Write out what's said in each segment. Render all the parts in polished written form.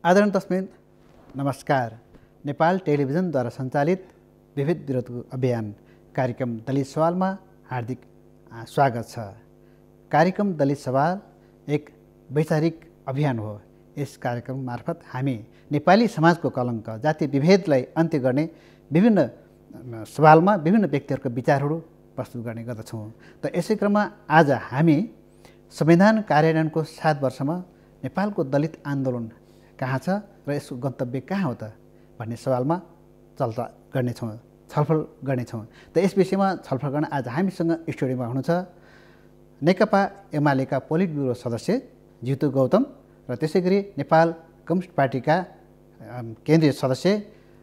आदरणीय तस्मिन नमस्कार। नेपाल टेलिभिजनद्वारा सञ्चालित विविध विरोधको अभियान कार्यक्रम दलित सवालमा हार्दिक स्वागत छ। कार्यक्रम दलित सवाल एक वैचारिक अभियान हो। यस कार्यक्रम मार्फत हामी नेपाली समाजको कलङ्क जातीय विभेदलाई अन्त्य गर्ने विभिन्न सवालमा विभिन्न व्यक्तिहरूको विचारहरू प्रस्तुत गर्ने गर्दछौँ। त यसै क्रममा आज हामी संविधान कार्यान्वयनको 7 वर्षमा नेपालको दलित आन्दोलन कहाँ छ र यसको गन्तव्य कहाँ हो त भन्ने सवालमा छलफल गर्नेछौँ। त यस विषयमा छलफल गर्न आज हामीसँग स्टुडियोमा हुनुहुन्छ नेकपा एमालेका पोलिट ब्युरो सदस्य जितु गौतम र त्यसै गरी नेपाल कम्युनिस्ट पार्टीका केन्द्रीय सदस्य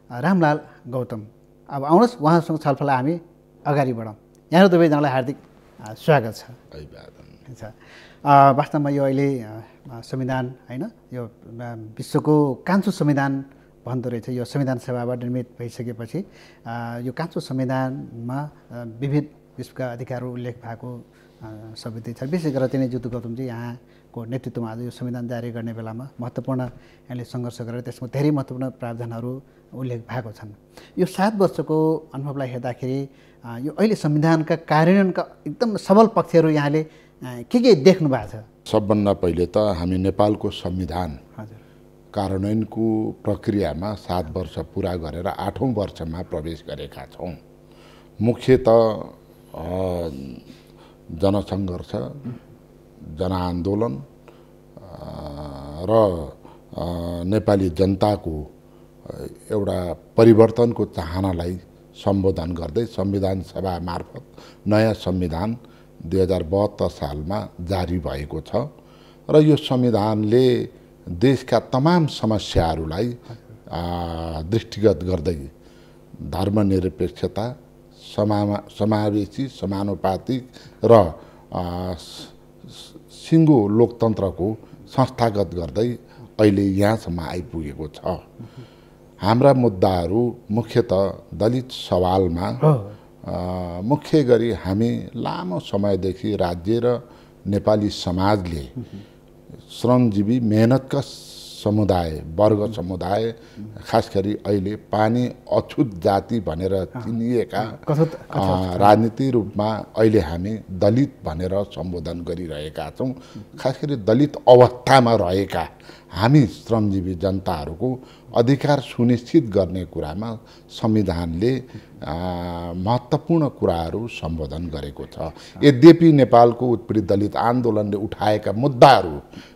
रामलाल गौतम। अब आउनुहोस् उहाँसँग छलफल हामी अगाडि बढौँ। यहाँ दुवैजनालाई हार्दिक स्वागत छ। वास्तवमा यो अहिले संविधान होइन, यो विश्वको कान्छो संविधान भन्दो रहेछ। यो संविधान सभाबाट निर्मित भइसकेपछि यो कान्छो संविधानमा विविध विश्वका अधिकारहरू उल्लेख भएको सबै छ। विशेष गरेर चाहिँ जितु गौतमजी यहाँको नेतृत्वमा आज यो संविधान जारी गर्ने बेलामा महत्त्वपूर्ण यहाँले सङ्घर्ष गरेर त्यसमा धेरै महत्त्वपूर्ण प्रावधानहरू उल्लेख भएको छन्। यो 7 वर्षको अनुभवलाई हेर्दाखेरि यो अहिले संविधानका कार्यान्वयनका एकदम सबल पक्षहरू यहाँले के देख्नु भएको छ? सबभन्दा पहिले त हामी नेपालको संविधान कार्यान्वयनको प्रक्रियामा 7 वर्ष पुरा गरेर 8औं वर्षमा प्रवेश गरेका छौँ। मुख्यत जनसङ्घर्ष, जनआन्दोलन र नेपाली जनताको एउटा परिवर्तनको चाहनालाई सम्बोधन गर्दै संविधान सभा मार्फत नयाँ संविधान 2072 सालमा जारी भएको छ र यो संविधानले देशका तमाम समस्याहरूलाई दृष्टिगत गर्दै धर्मनिरपेक्षता, समावेशी, समानुपातिक र सिङ्गो लोकतन्त्रको संस्थागत गर्दै अहिले यहाँसम्म आइपुगेको छ। हाम्रा मुद्दाहरू मुख्यतः दलित सवालमा मुख्य गरी हामी लामो समयदेखि राज्य र नेपाली समाजले श्रमजीवी मेहनतका समुदाय, वर्ग समुदाय, खास गरी अहिले पानी अछुत जाति भनेर चिनिएका राजनीतिक रूपमा अहिले हामी दलित भनेर सम्बोधन गरिरहेका छौँ। खास गरी दलित अवस्थामा रहेका हामी श्रमजीवी जनताहरूको अधिकार सुनिश्चित गर्ने कुरामा संविधानले महत्त्वपूर्ण कुराहरू सम्बोधन गरेको छ। यद्यपि नेपालको उत्पीडित दलित आन्दोलनले उठाएका मुद्दाहरू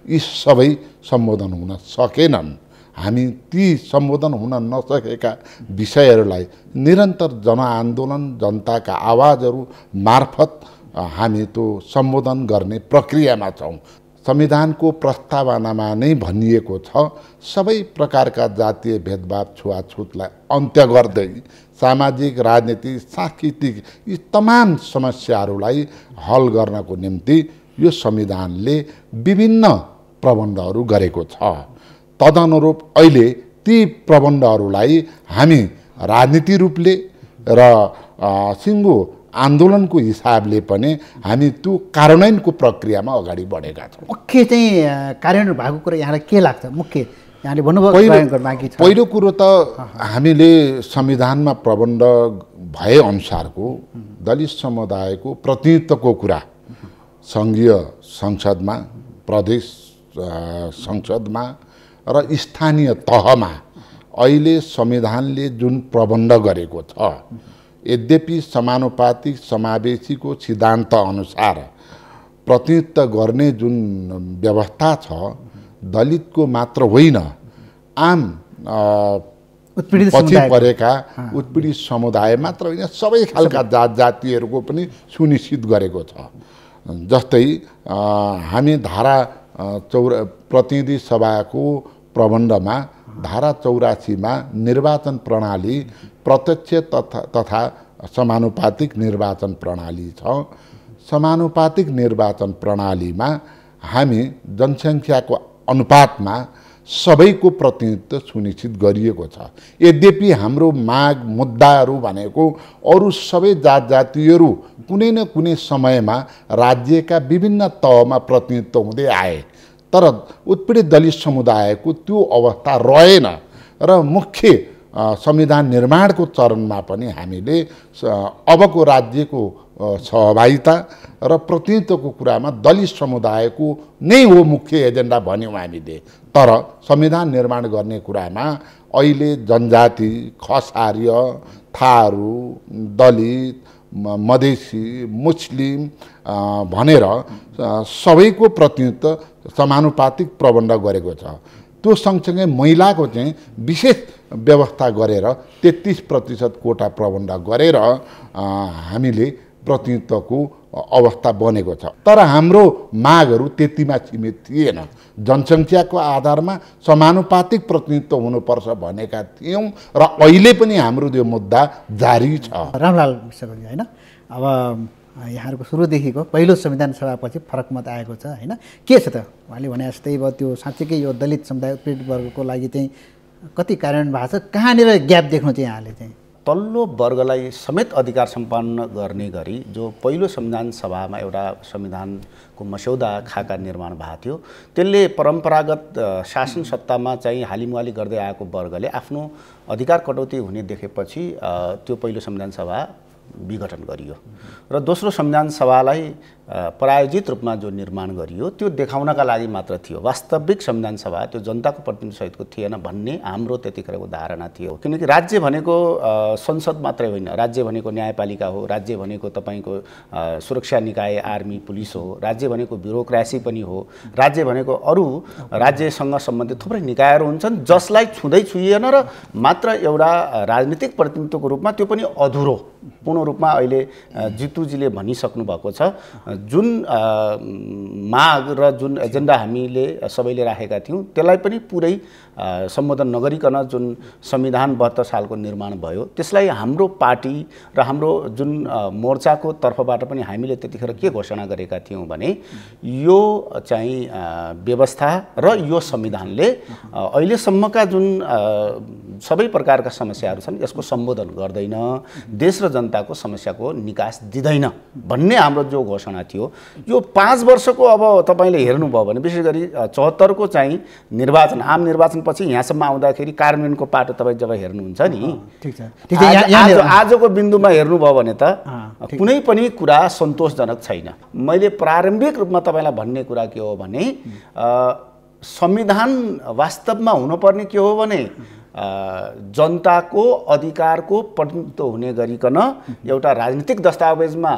यी सबै सम्बोधन हुन सकेनन्। हामी ती सम्बोधन हुन नसकेका विषयहरूलाई निरन्तर जनआन्दोलन, जनताका आवाजहरू मार्फत हामी त्यो सम्बोधन गर्ने प्रक्रियामा छौँ। संविधानको प्रस्तावनामा नै भनिएको छ, सबै प्रकारका जातीय भेदभाव, छुवाछुतलाई अन्त्य गर्दै सामाजिक, राजनीतिक, सांस्कृतिक यी तमाम समस्याहरूलाई हल गर्नको निम्ति यो संविधानले विभिन्न प्रबन्धहरू गरेको छ। तदनुरूप अहिले ती प्रबन्धहरूलाई हामी राजनीतिक रूपले र सिङ्गो आन्दोलनको हिसाबले पनि हामी त्यो कार्यान्वयनको प्रक्रियामा अगाडि बढेका छौँ। मुख्य चाहिँ कार्यान्वयन भएको कुरा यहाँलाई के लाग्छ? मुख्य यहाँले भन्नुभयो पहिलो कुरो त हामीले संविधानमा प्रबन्ध भए अनुसारको दलित समुदायको प्रतिनिधित्वको कुरा सङ्घीय संसदमा, प्रदेश संसदमा र स्थानीय तहमा अहिले संविधानले जुन प्रबन्ध गरेको छ, यद्यपि समानुपातिक समावेशीको सिद्धान्त अनुसार प्रतिनिधित्व गर्ने जुन व्यवस्था छ, दलितको मात्र होइन, आम पछि परेका उत्पीडित समुदाय मात्र होइन, सबै खालका जातिहरूको पनि सुनिश्चित गरेको छ। जस्तै हामी प्रतिनिधि सभाको प्रबन्धमा धारा 84मा निर्वाचन प्रणाली प्रत्यक्ष तथा समानुपातिक निर्वाचन प्रणाली छ। समानुपातिक निर्वाचन प्रणालीमा हामी जनसङ्ख्याको अनुपातमा सबैको प्रतिनिधित्व सुनिश्चित गरिएको छ। यद्यपि हाम्रो माग मुद्दाहरू भनेको अरू सबै जातिहरू कुनै न कुनै समयमा राज्यका विभिन्न तहमा प्रतिनिधित्व हुँदै आए, तर उत्पीडित दलित समुदायको त्यो अवस्था रहेन र मुख्य संविधान निर्माणको चरणमा पनि हामीले अबको राज्यको सहभागिता र प्रतिनिधित्वको कुरामा दलित समुदायको नै हो मुख्य एजेन्डा भन्यौँ हामीले। तर संविधान निर्माण गर्ने कुरामा अहिले जनजाति, खस आर्य, थारू, दलित, मधेसी, मुस्लिम भनेर सबैको प्रतिनिधित्व समानुपातिक प्रबन्ध गरेको छ। त्यो सँगसँगै महिलाको चाहिँ विशेष व्यवस्था गरेर 33% कोटा प्रबन्ध गरेर हामीले प्रतिनिधित्वको अवस्था बनेको छ। तर हाम्रो मागहरू त्यतिमा सीमित थिएन। जनसङ्ख्याको आधारमा समानुपातिक प्रतिनिधित्व हुनुपर्छ भनेका थियौँ र अहिले पनि हाम्रो त्यो मुद्दा जारी छ। रामलाल विश्वकर्मी, होइन, अब यहाँहरूको सुरुदेखिको पहिलो संविधान सभापछि फरक मत आएको छ, होइन, के छ त उहाँले भने जस्तै अब त्यो साँच्चीकै यो दलित समुदाय उत्पीडित वर्गको लागि चाहिँ कति कार्यान्वयन भएको छ, कहाँनिर ग्याप देख्नु चाहिँ यहाँले चाहिँ? तल्लो वर्गलाई समेत अधिकार सम्पन्न गर्ने गरी जो पहिलो संविधान सभामा एउटा संविधानको मस्यौदा खाका निर्माण भएको थियो, त्यसले परम्परागत शासन सत्तामा चाहिँ हालिमुहाली गर्दै आएको वर्गले आफ्नो अधिकार कटौती हुने देखेपछि त्यो पहिलो संविधान सभा विघटन गरियो र दोस्रो संविधान सभालाई प्रायोजित रूपमा जो निर्माण गरियो त्यो देखाउनका लागि मात्र थियो। वास्तविक संविधान सभा त्यो जनताको प्रतिनिधित्वसहितको थिएन भन्ने हाम्रो त्यतिखेरको धारणा थियो। किनकि राज्य भनेको संसद मात्रै होइन, राज्य भनेको न्यायपालिका हो, राज्य भनेको तपाईँको सुरक्षा निकाय आर्मी पुलिस हो, राज्य भनेको ब्युरोक्रेसी पनि हो, राज्य भनेको अरू राज्यसँग सम्बन्धित थुप्रै निकायहरू हुन्छन् जसलाई छुँदै छुइएन र मात्र एउटा राजनीतिक प्रतिनिधित्वको रूपमा त्यो पनि अधुरो पूर्ण रूपमा अहिले जितुजीले भनिसक्नु भएको छ। जुन माग र जुन एजेन्डा हामीले सबैले राखेका थियौँ त्यसलाई पनि पुरै सम्बोधन नगरिकन जुन संविधान 72 सालको निर्माण भयो त्यसलाई हाम्रो पार्टी र हाम्रो जुन मोर्चाको तर्फबाट पनि हामीले त्यतिखेर के घोषणा गरेका थियौँ भने यो चाहिँ व्यवस्था र यो संविधानले अहिलेसम्मका जुन सबै प्रकारका समस्याहरू छन् यसको सम्बोधन गर्दैन, देश र जनताको समस्याको निकास दिँदैन भन्ने हाम्रो जो घोषणा थियो। यो 5 वर्षको अब तपाईले हेर्नुभयो भने विशेष गरी 74 को चाहिँ निर्वाचन आम निर्वाचन पछि यहाँसम्म आउँदाखेरि कार्यान्वयनको पाटो तपाईँ जब हेर्नुहुन्छ नि, ठीक छ, आजको बिन्दुमा हेर्नुभयो भने त कुनै पनि कुरा सन्तोषजनक छैन। मैले प्रारम्भिक रूपमा तपाईलाई भन्ने कुरा के हो भने संविधान वास्तवमा हुनुपर्ने के हो भने जनताको अधिकारको प्रतिनिधित्व हुने गरिकन एउटा राजनीतिक दस्तावेजमा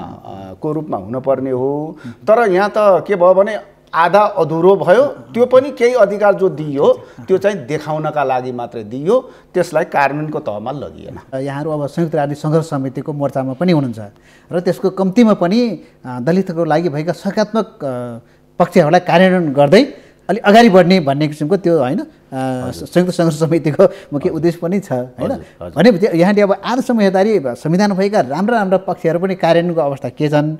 को रूपमा हुनुपर्ने हो। तर यहाँ त के भयो भने आधा अधुरो भयो, त्यो पनि केही अधिकार जो दिइयो त्यो चाहिँ देखाउनका लागि मात्रै दिइयो, त्यसलाई कार्यान्वयनको तहमा लगिएन। यहाँहरू अब संयुक्त राज्य सङ्घर्ष समितिको मोर्चामा पनि हुनुहुन्छ र त्यसको कम्तीमा पनि दलितहरूको लागि भएका सकारात्मक पक्षहरूलाई कार्यान्वयन गर्दै अलिक अगाडि बढ्ने भन्ने किसिमको त्यो होइन संयुक्त सङ्घर्ष समितिको मुख्य उद्देश्य पनि छ, होइन। भनेपछि यहाँले अब आजसम्म हेर्दाखेरि संविधान भएका राम्रा राम्रा पक्षहरू पनि कार्यान्वयनको अवस्था के छन्,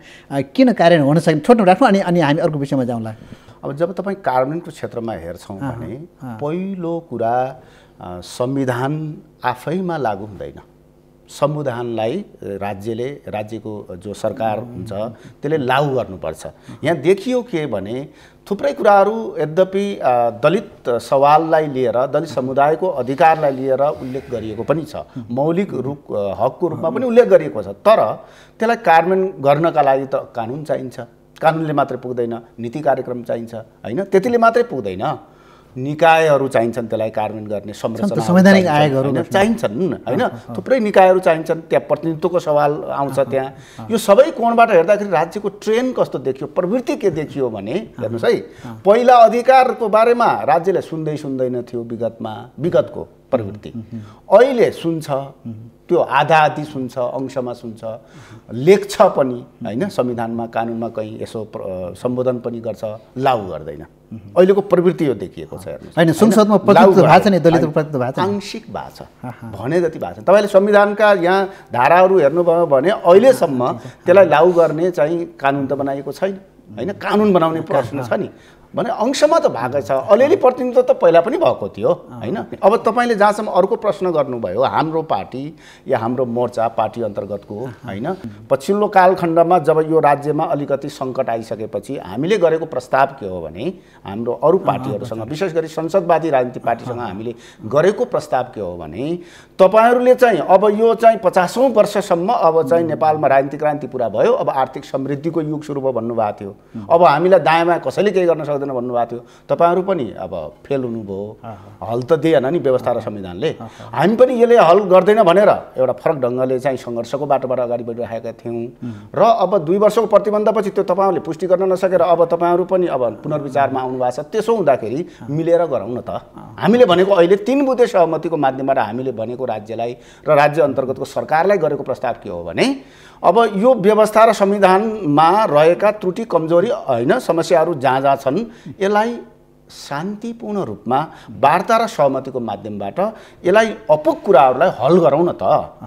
किन कार्यान्वयन हुन सकेन, छोड्नु राख्नु अनि हामी अर्को विषयमा जाउँला। अब जब तपाईँ कार्यान्वयनको क्षेत्रमा हेर्छौँ भने पहिलो कुरा संविधान आफैमा लागू हुँदैन। संविधानलाई राज्यको जो सरकार हुन्छ त्यसले लागू गर्नुपर्छ। यहाँ देखियो के भने थुप्रै कुराहरू यद्यपि दलित सवाललाई लिएर दलित समुदायको अधिकारलाई लिएर उल्लेख गरिएको पनि छ, मौलिक हकको रूपमा पनि उल्लेख गरिएको छ। तर त्यसलाई कार्यान्वयन गर्नका लागि त कानुन चाहिन्छ, कानुनले मात्रै पुग्दैन, नीति कार्यक्रम चाहिन्छ, होइन, त्यतिले मात्रै पुग्दैन, निकायहरू चाहिन्छन् त्यसलाई कार्यान्वयन गर्ने, संरचना संवैधानिक आयोगहरू चाहिन्छन्, होइन, थुप्रै निकायहरू चाहिन्छन्, त्यहाँ प्रतिनिधित्वको सवाल आउँछ। त्यहाँ यो सबै कोणबाट हेर्दाखेरि राज्यको ट्रेन कस्तो देखियो, प्रवृत्ति के देखियो भने हेर्नुहोस् है, पहिला अधिकारको बारेमा राज्यले सुन्दैन थियो विगतको प्रवृत्ति, अहिले सुन्छ, त्यो आधा आधी सुन्छ, अंशमा सुन्छ, लेख्छ पनि, होइन, संविधानमा कानुनमा कहीँ यसो सम्बोधन पनि गर्छ, लागू गर्दैन। अहिलेको प्रवृत्ति यो देखिएको छ, हेर्नुहोस्, होइन, संसदमा प्रतिनिधित्व भएको छ नि, दलितको प्रतिनिधित्व भएको छ, आंशिक भएको छ, भने जति भएको छ। तपाईँले संविधानका यहाँ धाराहरू हेर्नुभयो भने अहिलेसम्म त्यसलाई लागू गर्ने चाहिँ कानुन त बनाइएको छैन, होइन, कानुन बनाउने प्रश्न छ नि। भने अंशमा त भएकै छ, अलिअलि प्रतिनिधित्व त पहिला पनि भएको थियो होइन। अब तपाईँले जहाँसम्म अर्को प्रश्न गर्नुभयो, हाम्रो पार्टी या हाम्रो मोर्चा पार्टी अन्तर्गतको होइन, पछिल्लो कालखण्डमा जब यो राज्यमा अलिकति सङ्कट आइसकेपछि हामीले गरेको प्रस्ताव के हो भने हाम्रो अरू पार्टीहरूसँग विशेष गरी संसदवादी राजनीतिक पार्टीसँग हामीले गरेको प्रस्ताव के हो भने तपाईँहरूले चाहिँ अब यो चाहिँ 50औं वर्षसम्म अब चाहिँ नेपालमा राजनीतिक क्रान्ति पुरा भयो, अब आर्थिक समृद्धिको युग सुरु भयो भन्नुभएको थियो। अब हामीलाई दायाँ बायाँ कसैले केही गर्न सक्दैन भन्नुभएको थियो। तपाईँहरू पनि अब फेल हुनुभयो, हल त दिएन नि व्यवस्था र संविधानले। हामी पनि यसले हल गर्दैन भनेर एउटा फरक ढङ्गले चाहिँ सङ्घर्षको बाटोबाट अगाडि बढिरहेका थियौँ र अब 2 वर्षको प्रतिबन्धपछि त्यो तपाईँहरूले पुष्टि गर्न नसकेर अब तपाईँहरू पनि अब पुनर्विचारमा आउनु भएको छ। त्यसो हुँदाखेरि मिलेर गरौँ न त। हामीले भनेको अहिले 3 बुँदे सहमतिको माध्यमबाट हामीले भनेको राज्यलाई र राज्य अन्तर्गतको सरकारलाई गरेको प्रस्ताव के हो भने अब यो व्यवस्था र संविधानमा रहेका त्रुटि कमजोरी होइन समस्याहरू जहाँ जहाँ छन् यसलाई शान्तिपूर्ण रूपमा वार्ता र सहमतिको माध्यमबाट यसलाई अपुग कुराहरूलाई हल गरौँ न त,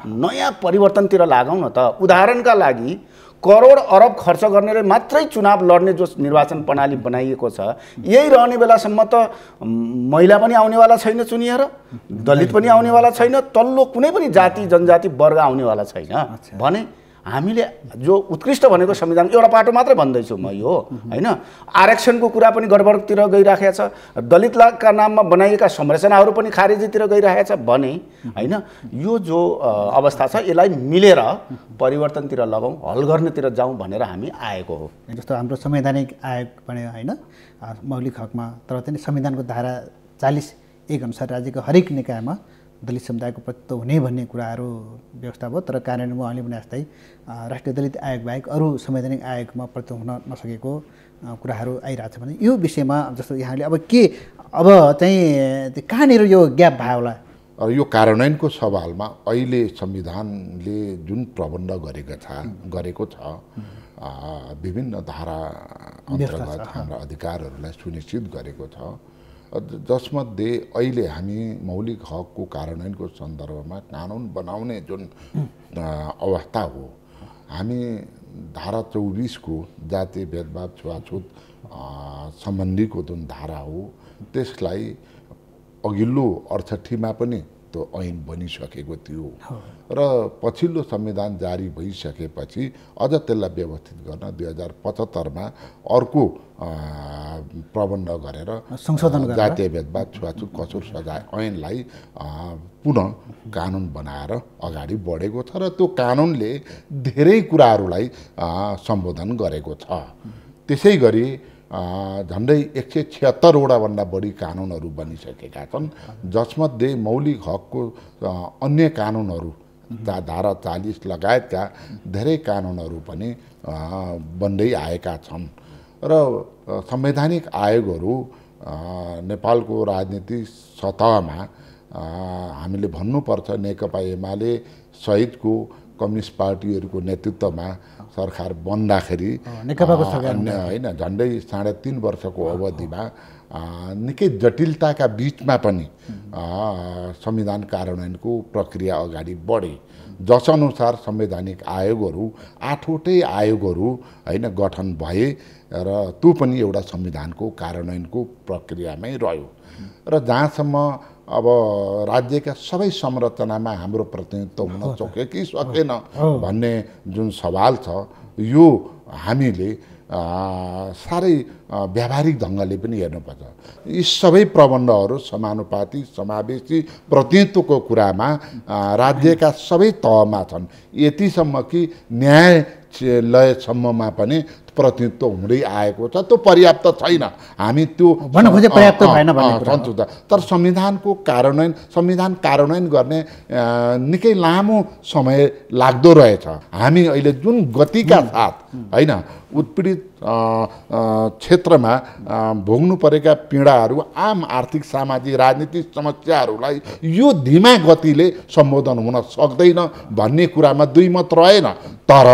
नयाँ परिवर्तनतिर लागौँ न त। उदाहरणका लागि करोड अरब खर्च गर्नेले मात्रै चुनाव लड्ने जो निर्वाचन प्रणाली बनाइएको छ, यही रहने बेलासम्म त महिला पनि आउनेवाला छैन चुनिएर, दलित पनि आउनेवाला छैन, तल्लो कुनै पनि जाति जनजाति वर्ग आउनेवाला छैन भने हामीले जो उत्कृष्ट भनेको संविधान एउटा पाटो मात्रै भन्दैछु म यो होइन। आरक्षणको कुरा पनि गडबडतिर गइराखेको छ, दलितका नाममा बनाइएका संरचनाहरू पनि खारेजीतिर गइरहेको छ भने होइन। यो जो अवस्था छ यसलाई मिलेर परिवर्तनतिर लगाउँ, हल गर्नेतिर जाउँ भनेर हामी आएको हो। जस्तो हाम्रो संवैधानिक आयोग भने होइन मौलिक हकमा, तर पनि संविधानको धारा 40(1) अनुसार राज्यको हरेक निकायमा दलित समुदायको प्रतित्व हुने भन्ने कुराहरू व्यवस्था भयो। तर कार्यान्वयनमा उहाँले भने जस्तै राष्ट्रिय दलित आयोग बाहेक अरू संवैधानिक आयोगमा प्रतित्व हुन नसकेको कुराहरू आइरहेछ भने यो विषयमा जस्तो यहाँले अब के अब चाहिँ कहाँनिर यो ग्याप भयो होला? यो कार्यान्वयनको सवालमा अहिले संविधानले जुन प्रबन्ध गरेको छ विभिन्न धारा अन्तर्गत हाम्रा अधिकारहरूलाई सुनिश्चित गरेको छ, जसमध्ये अहिले हामी मौलिक हकको कार्यान्वयनको सन्दर्भमा कानुन बनाउने जुन अवस्था हो, हामी धारा 24 को जातीय भेदभाव छुवाछुत सम्बन्धीको जुन धारा हो त्यसलाई अघिल्लो 68 मा पनि त्यो ऐन बनिसकेको थियो र पछिल्लो संविधान जारी भइसकेपछि अझ त्यसलाई व्यवस्थित गर्न 2075 मा अर्को प्रबन्ध गरेर जातीय भेदभाव छुवाछुत कसुर सजाय ऐनलाई पुनः कानुन बनाएर अगाडि बढेको छ र त्यो कानुनले धेरै कुराहरूलाई सम्बोधन गरेको छ। त्यसै गरी झन्डै 176 वटा भन्दा बढी कानुनहरू बनिसकेका छन्, जसमध्ये मौलिक हकको अन्य कानुनहरू धारा 40 लगायतका धेरै कानुनहरू पनि बन्दै आएका छन् र संवैधानिक आयोगहरू नेपालको राजनीतिक सतहमा हामीले भन्नुपर्छ नेकपा एमाले सहितको कम्युनिस्ट पार्टीहरूको नेतृत्वमा सरकार बन्दाखेरि होइन झन्डै 3.5 वर्षको अवधिमा निकै जटिलताका बीचमा पनि संविधान कार्यान्वयनको प्रक्रिया अगाडि बढे, जसअनुसार संवैधानिक आयोगहरू 8वटै आयोगहरू होइन गठन भए र त्यो पनि एउटा संविधानको कार्यान्वयनको प्रक्रियामै रह्यो र जहाँसम्म अब राज्यका सबै संरचनामा हाम्रो प्रतिनिधित्व हुन सक्यो कि सकेन भन्ने जुन सवाल छ, यो हामीले साह्रै व्यावहारिक ढङ्गले पनि हेर्नुपर्छ। यी सबै प्रबन्धहरू समानुपातिक समावेशी प्रतिनिधित्वको कुरामा राज्यका सबै तहमा छन्, यतिसम्म कि न्यायालयसम्ममा पनि प्रतिनिधित्व हुँदै आएको छ। त्यो पर्याप्त छैन, हामी त्यो भन्न खोजे पर्याप्त भएन भन्ने कुरा सन्तुष्ट। तर संविधान कार्यान्वयन गर्ने निकै लामो समय लाग्दो रहेछ। हामी अहिले जुन गतिका साथ होइन उत्पीडित क्षेत्रमा भोग्नु परेका पीडाहरू, आम आर्थिक सामाजिक राजनीतिक समस्याहरूलाई यो धीमा गतिले सम्बोधन हुन सक्दैन भन्ने कुरामा दुई मत रहेन। तर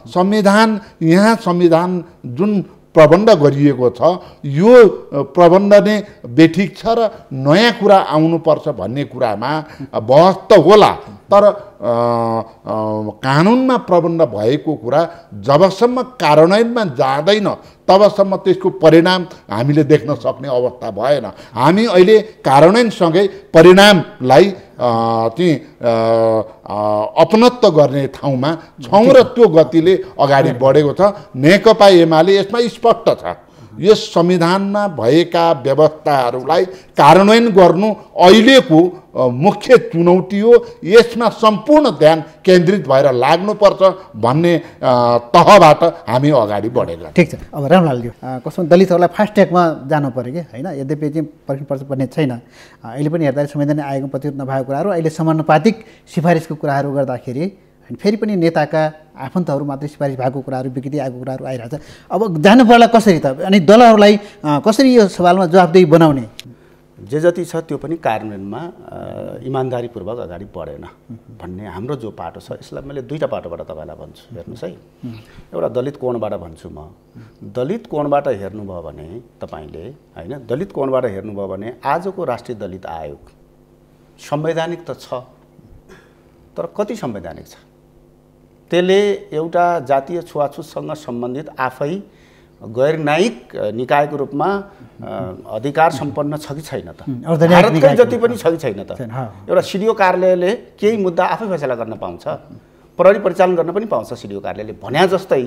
संविधान जुन प्रबन्ध गरिएको छ यो प्रबन्ध नै बेठिक छ र नयाँ कुरा आउनुपर्छ भन्ने कुरामा बहस त होला, तर कानुनमा प्रबन्ध भएको कुरा जबसम्म कार्यान्वयनमा जाँदैन तबसम्म त्यसको परिणाम हामीले देख्न सक्ने अवस्था भएन। हामी अहिले कार्यान्वयनसँगै परिणामलाई चाहिँ अपनत्व गर्ने ठाउँमा छौँ र त्यो गतिले अगाडि बढेको छ। नेकपा एमाले यसमा स्पष्ट छ, यस संविधानमा भएका व्यवस्थाहरूलाई कार्यान्वयन गर्नु अहिलेको मुख्य चुनौती हो। यसमा सम्पूर्ण ध्यान केन्द्रित भएर लाग्नुपर्छ भन्ने तहबाट हामी अगाडि बढेका। ठिक छ। अब रामलालज्यू, कसमा दलितहरूलाई फास्ट ट्र्याकमा जानु पर्यो कि होइन, यद्यपि चाहिँ पर्खिनुपर्छ भन्ने छैन। अहिले पनि हेर्दा संवैधानिक आयोगमा प्रतिरोध नभएको कुराहरू, अहिले समानुपातिक सिफारिसको कुराहरू गर्दाखेरि फेरि पनि नेताका आफन्तहरू मात्रै सिफारिस भएको कुराहरू, विकृति आएको कुराहरू आइरहेछ। अब जानु पर्ला कसरी त, अनि दलहरूलाई कसरी यो सवालमा जवाफदेही बनाउने? जे जति छ त्यो पनि कार्यान्वयनमा इमान्दारीपूर्वक अगाडि बढेन भन्ने हाम्रो जो पाटो छ, यसलाई मैले दुईवटा पाटोबाट तपाईँलाई भन्छु। हेर्नुहोस् है, एउटा दलित कोणबाट भन्छु म। दलित कोणबाट हेर्नुभयो भने तपाईँले होइन, दलित कोणबाट हेर्नुभयो भने आजको राष्ट्रिय दलित आयोग संवैधानिक त छ, तर कति संवैधानिक छ? त्यसले एउटा जातीय छुवाछुतसँग सम्बन्धित आफै गैर न्यायिक निकायको रूपमा अधिकार सम्पन्न छ कि छैन त? भारतकै जति पनि छ कि छैन त? एउटा सिडिओ कार्यालयले केही मुद्दा आफै फैसला गर्न पाउँछ, प्रहरी परिचालन गर्न पनि पाउँछ सिडिओ कार्यालयले भन्या जस्तै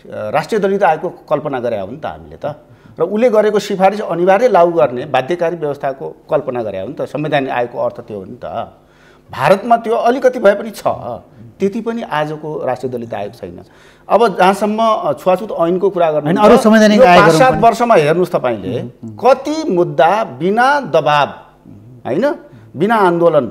राष्ट्रिय दलित आयोगको कल्पना गरे हो नि त हामीले त। र उसले गरेको सिफारिस अनिवार्य लागू गर्ने बाध्यकारी व्यवस्थाको कल्पना गरे हो नि त। संवैधानिक आयोगको अर्थ त्यो हो नि त। भारतमा त्यो अलिकति भए पनि छ, त्यति पनि आजको राष्ट्रिय दलित आयोग छैन। अब जहाँसम्म छुवाछुत ऐनको कुरा गर्नु, 5-7 वर्षमा हेर्नुहोस् तपाईँले कति मुद्दा बिना दबाब होइन, बिना आन्दोलन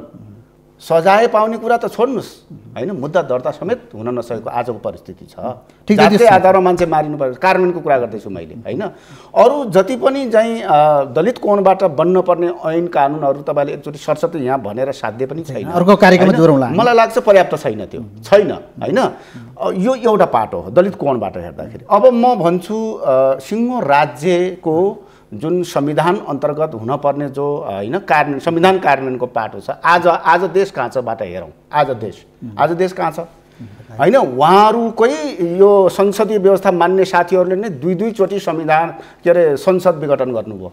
सजाय पाउने कुरा त छोड्नुहोस् होइन, मुद्दा दर्ता समेत हुन नसकेको आजको परिस्थिति छ। जातीय आधारमा मान्छे मारिनु पर्यो, कार्यान्वयनको कुरा गर्दैछु मैले होइन। अरू जति पनि चाहिँ दलित कोणबाट बन्नुपर्ने ऐन कानुनहरू तपाईँले एकचोटि सरसर्ती यहाँ भनेर साध्य पनि छैन। अर्को कार्यक्रममा जोडौँला। मलाई लाग्छ पर्याप्त छैन, त्यो छैन होइन। यो एउटा पाटो हो दलित कोणबाट हेर्दाखेरि। अब म भन्छु सिङ्गो राज्यको जुन संविधान अन्तर्गत हुनपर्ने जो होइन कार्यान्वयन, संविधान कार्यान्वयनको पाटो छ, आज देश कहाँ छ बाट हेरौँ। आज देश कहाँ छ होइन। उहाँहरूकै यो संसदीय व्यवस्था मान्ने साथीहरूले नै दुई चोटि संविधान के अरे संसद विघटन गर्नुभयो।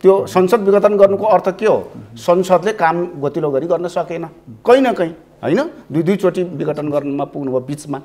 त्यो संसद विघटन गर्नुको अर्थ के हो? संसदले काम गतिलो गरी गर्न सकेन कहीँ न कहीँ होइन, दुई चोटि विघटन गर्नुमा पुग्नुभयो बिचमा।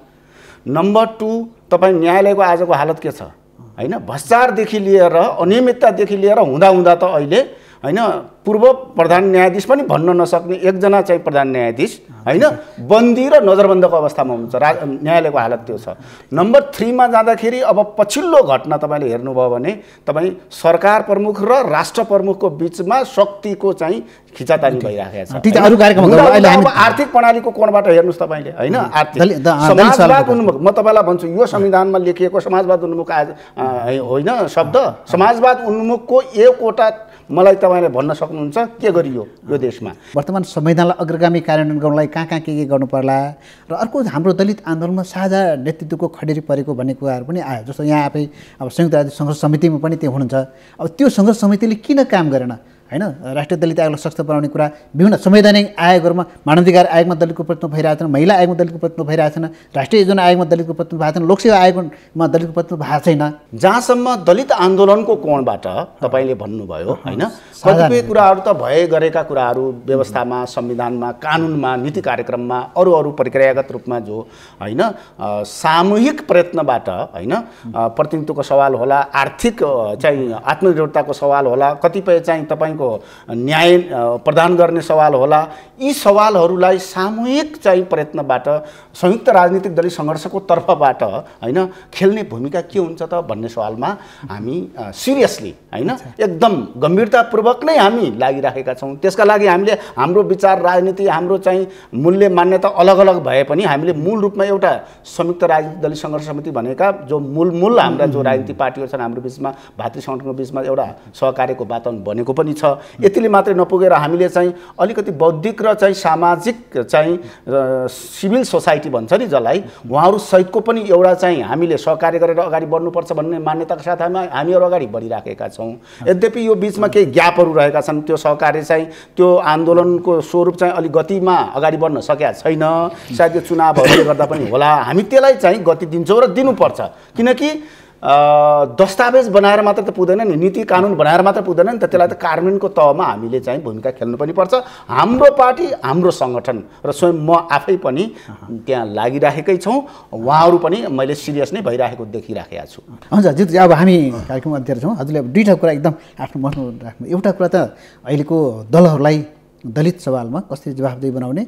नम्बर 2, तपाईँ न्यायालयको आजको हालत के छ होइन, भ्रष्टाचारदेखि लिएर अनियमिततादेखि लिएर हुँदा त अहिले होइन पूर्व प्रधान न्यायाधीश पनि भन्न नसक्ने एकजना चाहिँ प्रधान न्यायाधीश होइन बन्दी र नजरबन्दको अवस्थामा हुन्छ। न्यायालयको हालत त्यो छ। नम्बर 3 मा जाँदाखेरि अब पछिल्लो घटना तपाईँले हेर्नुभयो भने तपाईँ सरकार प्रमुख र राष्ट्र प्रमुखको बिचमा शक्तिको चाहिँ खिचातानी भइरहेको छ। आर्थिक प्रणालीको कोणबाट हेर्नुहोस् तपाईँले होइन, आर्थिक समाजवाद उन्मुख, म तपाईँलाई भन्छु यो संविधानमा लेखिएको समाजवाद उन्मुख होइन शब्द, समाजवाद उन्मुखको एकवटा मलाई तपाईँले भन्न सक्नुहुन्छ के गरियो यो देशमा? वर्तमान संविधानलाई अग्रगामी कार्यान्वयन गर्नलाई कहाँ के गर्नु पर्ला? र अर्को हाम्रो दलित आन्दोलनमा साझा नेतृत्वको खडेरी परेको भन्ने कुराहरू पनि आयो। जस्तो यहाँ आफै अब संयुक्त राज्य सङ्घर्ष समितिमा पनि त्यो हुनुहुन्छ। अब त्यो सङ्घर्ष समितिले किन काम गरेन होइन? राष्ट्रिय दलित आयोगलाई सशक्त बनाउने कुरा, विभिन्न संवैधानिक आयोगहरूमा मानवाधिकार आयोगमा दलितको प्रतिनिधित्व भइरहेको छैन, महिला आयोगमा दलितको प्रतिनिधित्व भइरहेको छैन, राष्ट्रिय योजना आयोगमा दलितको प्रतिनिधित्व भएको छैन, लोकसेवा आयोगमा दलितको प्रतिनिधित्व भएको छैन। जहाँसम्म दलित आन्दोलनको कोणबाट तपाईँले भन्नुभयो होइन, कतिपय कुराहरू त भए गरेका कुराहरू व्यवस्थामा, संविधानमा, कानुनमा, नीति कार्यक्रममा, अरू प्रक्रियागत रूपमा जो होइन सामूहिक प्रयत्नबाट होइन प्रतिनिधित्वको सवाल होला, आर्थिक चाहिँ आत्मनिर्भरताको सवाल होला, कतिपय चाहिँ तपाईँको न्याय प्रदान गर्ने सवाल होला, यी सवालहरूलाई सामूहिक चाहिँ प्रयत्नबाट संयुक्त राजनीतिक दलित सङ्घर्षको तर्फबाट होइन खेल्ने भूमिका के हुन्छ त भन्ने सवालमा हामी सिरियसली होइन एकदम गम्भीरतापूर्वक नै हामी लागिराखेका छौँ। त्यसका लागि हामीले हाम्रो विचार, राजनीति, हाम्रो चाहिँ मूल्य मान्यता अलग अलग भए पनि हामीले मूल रूपमा एउटा संयुक्त राजनीतिक दलित सङ्घर्ष समिति भनेका जो मूल हाम्रा जो राजनीतिक पार्टीहरू छन् हाम्रो बिचमा, भातृ सङ्गठनको बिचमा एउटा सहकार्यको वातावरण बनेको पनि छ छ। यतिले मात्रै नपुगेर हामीले चाहिँ अलिकति बौद्धिक र चाहिँ सामाजिक चाहिँ सिभिल सोसाइटी भन्छ नि जसलाई, उहाँहरू सहितको पनि एउटा चाहिँ हामीले सहकार्य गरेर अगाडि बढ्नुपर्छ भन्ने मान्यताका साथ हामीहरू अगाडि बढिराखेका छौँ। यद्यपि यो बिचमा केही ग्यापहरू रहेका छन्, त्यो सहकार्य चाहिँ त्यो आन्दोलनको स्वरूप चाहिँ अलिक गतिमा अगाडि बढ्न सकेका छैन। सायद यो चुनावहरूले गर्दा पनि होला। हामी त्यसलाई चाहिँ गति दिन्छौँ र दिनुपर्छ, किनकि दस्तावेज बनाएर मात्र त पुग्दैन नि, नीति कानुन बनाएर मात्र पुग्दैन नि त, त्यसलाई त कार्यान्वयनको तहमा हामीले चाहिँ भूमिका खेल्नु पनि पर्छ। हाम्रो पार्टी, हाम्रो सङ्गठन र स्वयं म आफै पनि त्यहाँ लागिराखेकै छौँ। उहाँहरू पनि मैले सिरियस नै भइराखेको देखिराखेका छु। हुन्छ जितु, अब हामी कार्यक्रम अन्त्य छौँ। हजुरले अब दुईवटा कुरा एकदम आफ्नो मनमा राख्नु। एउटा कुरा त अहिलेको दलहरूलाई दलित सवालमा कसरी जवाफदेही बनाउने,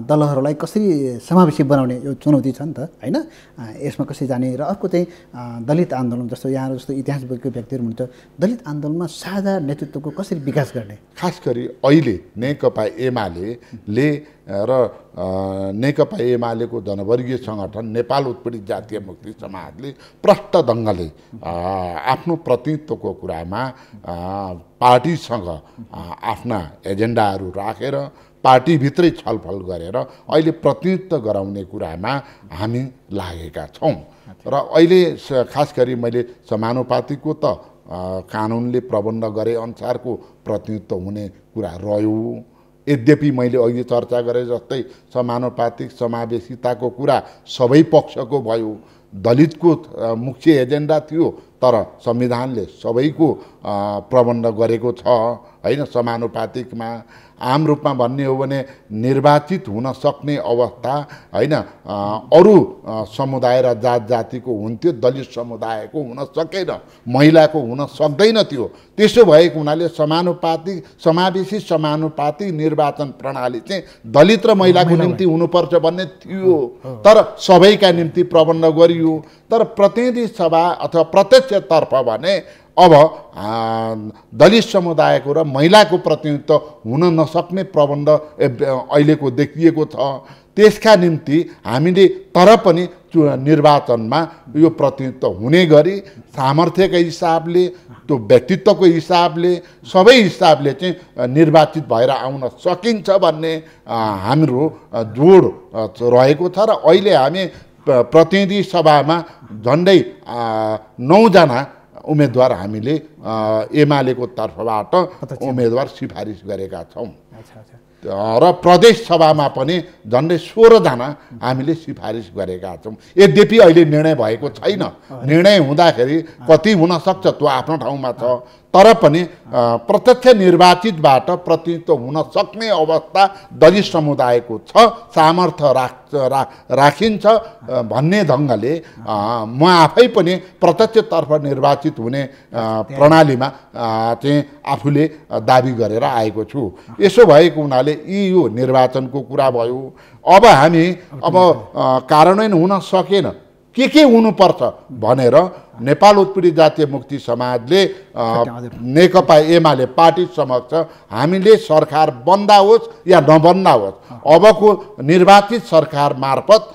दलहरूलाई कसरी समावेशी बनाउने यो चुनौती छ नि त, होइन? यसमा कसरी जाने। र अर्को चाहिँ दलित आन्दोलन, जस्तो यहाँहरू जस्तो इतिहास बोकेको व्यक्तिहरू हुनुहुन्छ, दलित आन्दोलनमा साझा नेतृत्वको कसरी विकास गर्ने। खास गरी अहिले नेकपा एमाले र नेकपा एमालेको जनवर्गीय सङ्गठन नेपाल उत्पीडित जातीय मुक्ति समाजले प्रष्ट ढङ्गले आफ्नो प्रतिनिधित्वको कुरामा पार्टीसँग आफ्ना एजेन्डाहरू राखेर पार्टीभित्रै छलफल गरेर अहिले प्रतिनिधित्व गराउने कुरामा हामी लागेका छौँ। र अहिले खास गरी मैले समानुपातिको त कानुनले प्रबन्ध गरे अनुसारको प्रतिनिधित्व हुने कुरा रह्यो। यद्यपि मैले अहिले चर्चा गरे जस्तै समानुपातिक समावेशिताको कुरा सबै पक्षको भयो। दलितको मुख्य एजेन्डा थियो, तर संविधानले सबैको प्रबन्ध गरेको छ, होइन? समानुपातिकमा आम रूपमा भन्ने हो भने निर्वाचित हुन सक्ने अवस्था, होइन, अरू समुदाय र जात जातिको हुन्थ्यो, दलित समुदायको हुन सकेन, महिलाको हुन सक्दैन थियो। त्यसो भएको हुनाले समानुपातिक समावेशी समानुपातिक निर्वाचन प्रणाली चाहिँ दलित र महिलाको निम्ति हुनुपर्छ भन्ने थियो, तर सबैका निम्ति प्रबन्ध गरियो। तर प्रतिनिधि सभा अथवा प्रत्यक्षतर्फ भने अब दलित समुदायको र महिलाको प्रतिनिधित्व हुन नसक्ने प्रबन्ध अहिलेको देखिएको छ। त्यसका निम्ति हामीले तर पनि निर्वाचनमा यो प्रतिनिधित्व हुने गरी सामर्थ्यका हिसाबले, त्यो व्यक्तित्वको हिसाबले, सबै हिसाबले चाहिँ निर्वाचित भएर आउन सकिन्छ भन्ने हाम्रो जोड रहेको छ। र अहिले हामी प्रतिनिधि सभामा झन्डै 9 जना उम्मेदवार हामीले एमालेको तर्फबाट उम्मेदवार सिफारिस गरेका छौँ। र प्रदेश सभामा पनि झन्डै 16 जना हामीले सिफारिस गरेका छौँ। यद्यपि अहिले निर्णय भएको छैन। निर्णय हुँदाखेरि कति हुन सक्छ त्यो आफ्नो ठाउँमा छ, तर पनि प्रत्यक्ष निर्वाचितबाट प्रतिनिधित्व हुन सक्ने अवस्था दलित समुदायको छ, सामर्थ्य राखिन्छ भन्ने ढङ्गले म आफै पनि प्रत्यक्षतर्फ निर्वाचित हुने प्रणालीमा चाहिँ आफूले दाबी गरेर आएको छु। यसो भएको हुनाले यो निर्वाचनको कुरा भयो। अब हामी कार्यान्वयन हुन सकेन, के हुनुपर्छ भनेर नेपाल उत्पीडित जातीय मुक्ति समाजले नेकपा एमाले पार्टी समक्ष हामीले सरकार बन्दा होस् या नबन्दा होस्, अबको निर्वाचित सरकार मार्फत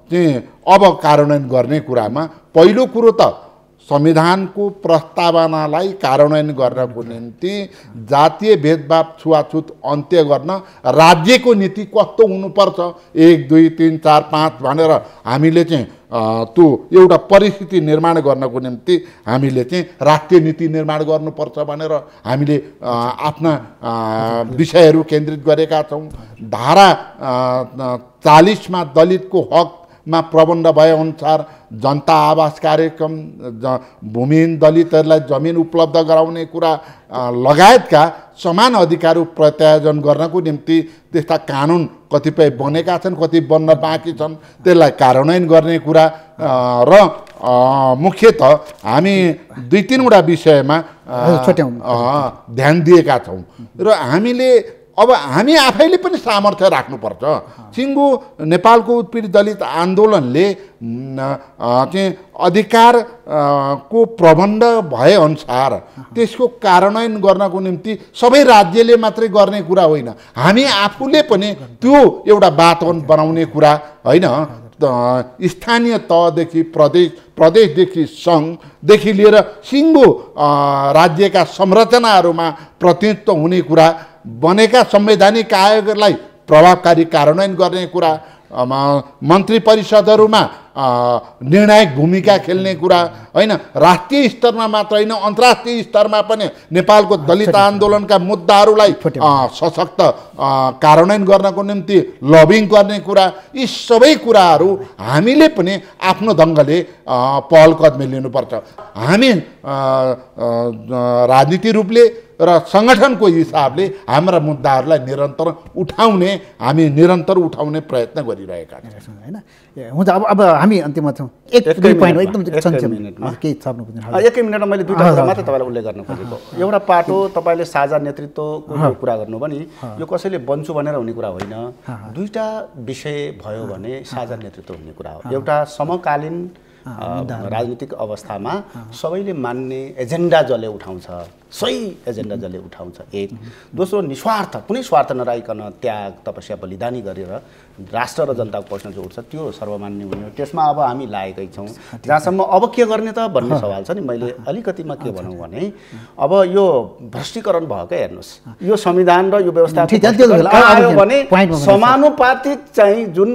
चाहिँ अब कार्यान्वयन गर्ने कुरामा पहिलो कुरो त संविधानको प्रस्तावनालाई कार्यान्वयन गर्नको निम्ति जातीय भेदभाव छुवाछुत अन्त्य गर्न राज्यको नीति कस्तो हुनुपर्छ 1 2 3 4 5 भनेर हामीले चाहिँ त्यो एउटा परिस्थिति निर्माण गर्नको निम्ति हामीले चाहिँ राष्ट्रिय नीति निर्माण गर्नुपर्छ भनेर हामीले आफ्ना विषयहरू केन्द्रित गरेका छौँ। धारा 40 मा दलितको हकमा प्रबन्ध भएअनुसार जनता आवास कार्यक्रम, भूमिहीन दलितहरूलाई जमिन उपलब्ध गराउने कुरा लगायतका समान अधिकारहरू प्रत्यायोजन गर्नको निम्ति त्यस्ता कानुन कतिपय बनेका छन्, कति बन्न बाँकी छन्, त्यसलाई कार्यान्वयन गर्ने कुरा र मुख्यतः हामी 2-3 वटा विषयमा ध्यान दिएका छौँ। र हामी आफैले पनि सामर्थ्य राख्नुपर्छ। सिङ्गो नेपालको उत्पीडित दलित आन्दोलनले चाहिँ अधिकारको प्रबन्ध भएअनुसार त्यसको कार्यान्वयन गर्नको निम्ति सबै राज्यले मात्रै गर्ने कुरा होइन, हामी आफूले पनि त्यो एउटा वातावरण बनाउने कुरा होइन। स्थानीय तहदेखि प्रदेशदेखि सङ्घदेखि लिएर सिङ्गो राज्यका संरचनाहरूमा प्रतिनिधित्व हुने कुरा, बनेका संवैधानिक आयोगलाई प्रभावकारी कार्यान्वयन गर्ने कुरा, मन्त्री परिषदहरूमा निर्णायक भूमिका खेल्ने कुरा होइन, राष्ट्रिय स्तरमा मात्र होइन अन्तर्राष्ट्रिय स्तरमा पनि नेपालको दलित आन्दोलनका मुद्दाहरूलाई सशक्त कार्यान्वयन गर्नको निम्ति लबिङ गर्ने कुरा, यी सबै कुराहरू हामीले पनि आफ्नो ढङ्गले पहल कदमी लिनुपर्छ। हामी राजनीति रूपले र सङ्गठनको हिसाबले हाम्रा मुद्दाहरूलाई निरन्तर उठाउने प्रयत्न गरिरहेका छौँ होइन। हुन्छ, अब हामी अन्तिममा छौँ। एक दुई पोइन्ट एकदम केही थप्नु पर्दैन। एकै मिनटमा मैले दुईवटा कुरा मात्रै तपाईँलाई उल्लेख गर्न खोजेको। एउटा पाटो तपाईँले साझा नेतृत्वको जो कुरा गर्नु पनि यो कसैले बन्छु भनेर हुने कुरा होइन। दुईवटा विषय भयो भने साझा नेतृत्व हुने कुरा हो। एउटा समकालीन राजनीतिक अवस्थामा सबैले मान्ने एजेन्डा जसले उठाउँछ, सही एजेन्डा जसले उठाउँछ, एक। दोस्रो निस्वार्थ, कुनै स्वार्थ नराइकन त्याग तपस्या बलिदानी गरेर राष्ट्र र जनताको प्रश्न जो उठ्छ त्यो सर्वमान्य हुने हो। त्यसमा अब हामी लागेकै छौँ। जहाँसम्म अब के गर्ने त भन्ने सवाल छ नि, मैले अलिकतिमा के भनौँ भने अब यो भ्रष्टीकरण भयो क्या, हेर्नुहोस् यो संविधान र यो व्यवस्था आयो भने समानुपातिक चाहिँ जुन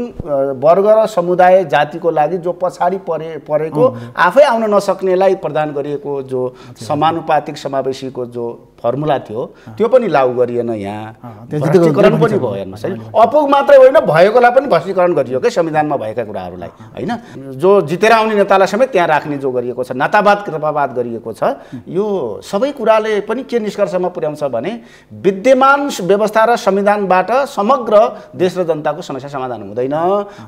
वर्ग र समुदाय जातिको लागि जो पछाडि परेको आफै आउन नसक्नेलाई प्रदान गरिएको जो समानुपातिक समावेशीको जो फर्मुला थियो त्यो पनि लागू गरिएन। यहाँ भ्रष्टीकरण पनि भयो, हेर्नुहोस् है। अपुग मात्रै होइन भएकोलाई पनि भ्रष्टीकरण गरियो क्या संविधानमा भएका कुराहरूलाई होइन। जो जितेर आउने नेतालाई समेत त्यहाँ राख्ने जो गरिएको छ, नातावाद कृपावाद गरिएको छ, यो सबै कुराले पनि के निष्कर्षमा पुर्याउँछ भने विद्यमान व्यवस्था र संविधानबाट समग्र देश र जनताको समस्या समाधान हुँदैन।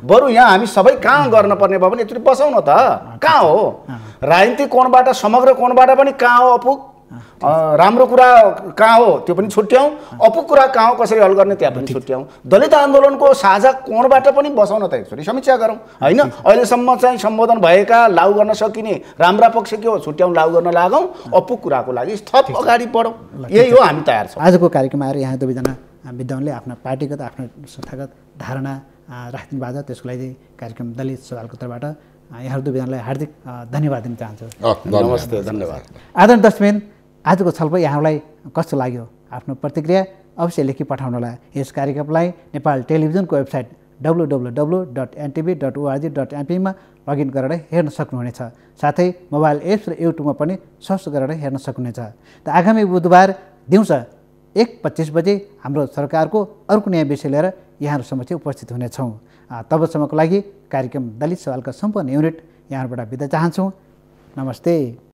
बरु यहाँ हामी सबै कहाँ गर्न पर्ने भयो भने यत्रो बसाउन त कहाँ हो, राजनीतिक कोणबाट समग्र कोणबाट पनि कहाँ हो अपुग, राम्रो कुरा कहाँ हो त्यो पनि छुट्याउँ, अपुग कुरा कहाँ हो कसरी हल गर्ने त्यहाँ पनि छुट्याउँ, दलित आन्दोलनको साझा कोणबाट पनि बसाउन त एकचोटि समीक्षा गरौँ होइन। अहिलेसम्म चाहिँ सम्बोधन भएका लागू गर्न सकिने राम्रा पक्ष के हो छुट्याउँ, लागू गर्न लागौँ, अपुग कुराको लागि थप अगाडि बढौँ, यही हो। हामी तयार छौँ। आजको कार्यक्रममा आएर यहाँ दुवैजना विद्वानले आफ्ना पार्टीगत आफ्नो संस्थागत धारणा राखिदिनु भएको छ, त्यसको लागि कार्यक्रम दलित सवालको तर्फबाट यहाँहरू दुवैजनालाई हार्दिक धन्यवाद दिन चाहन्छु। नमस्ते, धन्यवाद। आदरणीय दर्शकबिन, आजको छलफल यहाँलाई कस्तो लाग्यो? आफ्नो प्रतिक्रिया अवश्य लेखी पठाउनलाई यस कार्यक्रमलाई नेपाल टेलिभिजनको वेबसाइट www.ntv.org.np मा लगइन गरेर हेर्न सक्नुहुनेछ। साथै मोबाइल एप्स र युट्युबमा पनि सर्च गरेर हेर्न सक्नुहुनेछ। त आगामी बुधबार दिउँसो 1:25 बजे हाम्रो सरकारको अर्को नयाँ विषय लिएर यहाँहरू समक्ष उपस्थित हुनेछौँ। तबसम्मको लागि कार्यक्रम दलित सवालका सम्पूर्ण युनिट यहाँबाट बिदा चाहन्छौँ। नमस्ते।